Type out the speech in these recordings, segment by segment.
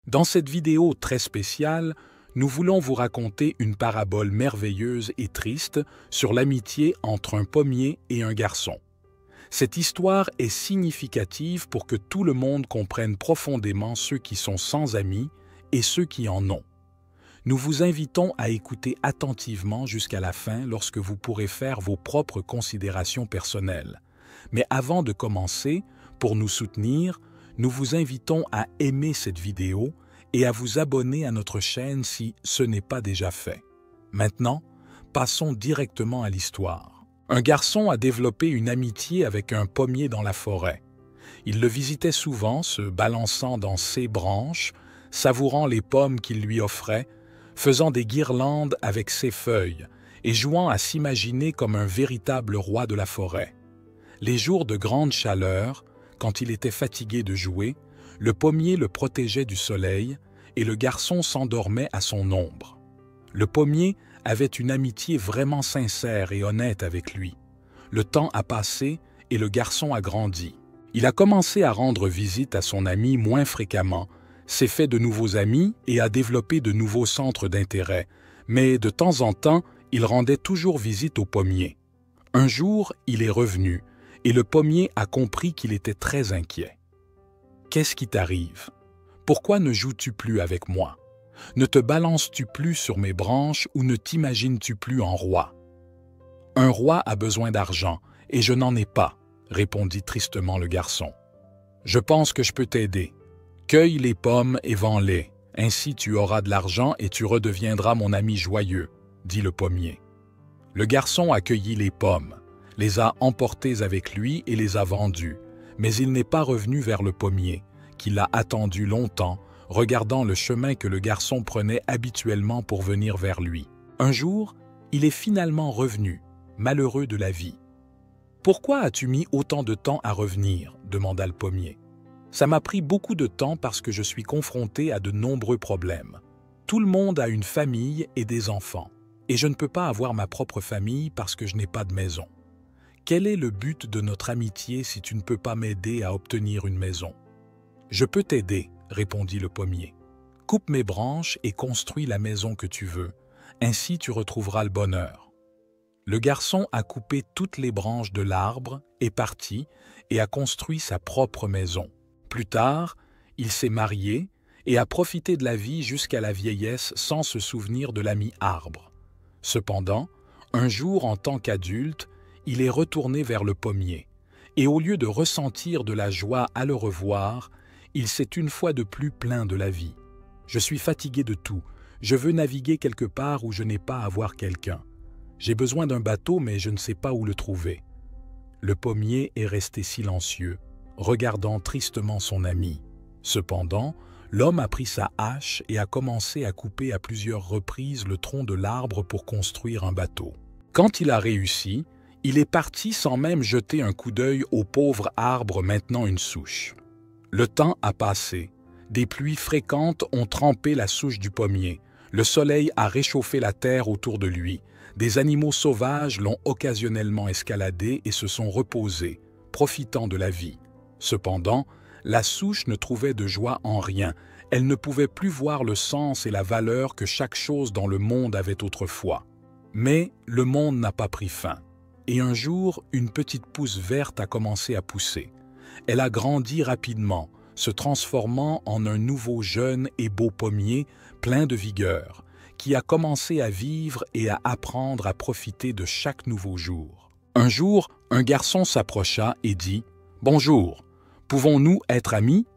Dans cette vidéo très spéciale, nous voulons vous raconter une parabole merveilleuse et triste sur l'amitié entre un pommier et un garçon. Cette histoire est significative pour que tout le monde comprenne profondément ceux qui sont sans amis et ceux qui en ont. Nous vous invitons à écouter attentivement jusqu'à la fin lorsque vous pourrez faire vos propres considérations personnelles. Mais avant de commencer, pour nous soutenir, nous vous invitons à aimer cette vidéo et à vous abonner à notre chaîne si ce n'est pas déjà fait. Maintenant, passons directement à l'histoire. Un garçon a développé une amitié avec un pommier dans la forêt. Il le visitait souvent, se balançant dans ses branches, savourant les pommes qu'il lui offrait, faisant des guirlandes avec ses feuilles et jouant à s'imaginer comme un véritable roi de la forêt. Les jours de grande chaleur, quand il était fatigué de jouer, le pommier le protégeait du soleil et le garçon s'endormait à son ombre. Le pommier avait une amitié vraiment sincère et honnête avec lui. Le temps a passé et le garçon a grandi. Il a commencé à rendre visite à son ami moins fréquemment, s'est fait de nouveaux amis et a développé de nouveaux centres d'intérêt, mais de temps en temps, il rendait toujours visite au pommier. Un jour, il est revenu et le pommier a compris qu'il était très inquiet. « Qu'est-ce qui t'arrive? Pourquoi ne joues-tu plus avec moi? Ne te balances-tu plus sur mes branches ou ne t'imagines-tu plus en roi? »« Un roi a besoin d'argent et je n'en ai pas, » répondit tristement le garçon. « Je pense que je peux t'aider. Cueille les pommes et vends-les, ainsi tu auras de l'argent et tu redeviendras mon ami joyeux, » dit le pommier. Le garçon a cueilli les pommes, les a emportées avec lui et les a vendues, mais il n'est pas revenu vers le pommier, qui l'a attendu longtemps, regardant le chemin que le garçon prenait habituellement pour venir vers lui. Un jour, il est finalement revenu, malheureux de la vie. « Pourquoi as-tu mis autant de temps à revenir ?» demanda le pommier. « Ça m'a pris beaucoup de temps parce que je suis confronté à de nombreux problèmes. Tout le monde a une famille et des enfants, et je ne peux pas avoir ma propre famille parce que je n'ai pas de maison. Quel est le but de notre amitié si tu ne peux pas m'aider à obtenir une maison? »« Je peux t'aider, » répondit le pommier. « Coupe mes branches et construis la maison que tu veux, ainsi tu retrouveras le bonheur. » Le garçon a coupé toutes les branches de l'arbre, est parti et a construit sa propre maison. Plus tard, il s'est marié et a profité de la vie jusqu'à la vieillesse sans se souvenir de l'ami arbre. Cependant, un jour en tant qu'adulte, il est retourné vers le pommier, et au lieu de ressentir de la joie à le revoir, il s'est une fois de plus plaint de la vie. « Je suis fatigué de tout, je veux naviguer quelque part où je n'ai pas à voir quelqu'un. J'ai besoin d'un bateau, mais je ne sais pas où le trouver. » Le pommier est resté silencieux, regardant tristement son ami. Cependant, l'homme a pris sa hache et a commencé à couper à plusieurs reprises le tronc de l'arbre pour construire un bateau. Quand il a réussi, il est parti sans même jeter un coup d'œil au pauvre arbre maintenant une souche. Le temps a passé. Des pluies fréquentes ont trempé la souche du pommier. Le soleil a réchauffé la terre autour de lui. Des animaux sauvages l'ont occasionnellement escaladé et se sont reposés, profitant de la vie. Cependant, la souche ne trouvait de joie en rien. Elle ne pouvait plus voir le sens et la valeur que chaque chose dans le monde avait autrefois. Mais le monde n'a pas pris fin. Et un jour, une petite pousse verte a commencé à pousser. Elle a grandi rapidement, se transformant en un nouveau jeune et beau pommier plein de vigueur, qui a commencé à vivre et à apprendre à profiter de chaque nouveau jour. Un jour, un garçon s'approcha et dit « Bonjour, pouvons-nous être amis ?»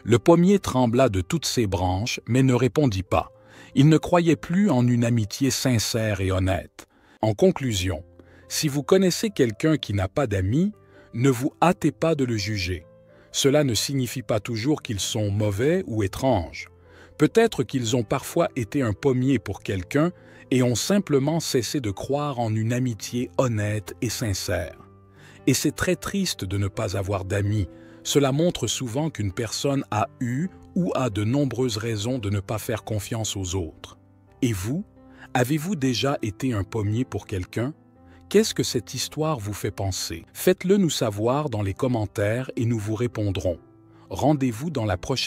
Le pommier trembla de toutes ses branches, mais ne répondit pas. Il ne croyait plus en une amitié sincère et honnête. En conclusion, si vous connaissez quelqu'un qui n'a pas d'amis, ne vous hâtez pas de le juger. Cela ne signifie pas toujours qu'ils sont mauvais ou étranges. Peut-être qu'ils ont parfois été un pommier pour quelqu'un et ont simplement cessé de croire en une amitié honnête et sincère. Et c'est très triste de ne pas avoir d'amis. Cela montre souvent qu'une personne a eu ou a de nombreuses raisons de ne pas faire confiance aux autres. Et vous, avez-vous déjà été un pommier pour quelqu'un? Qu'est-ce que cette histoire vous fait penser? Faites-le nous savoir dans les commentaires et nous vous répondrons. Rendez-vous dans la prochaine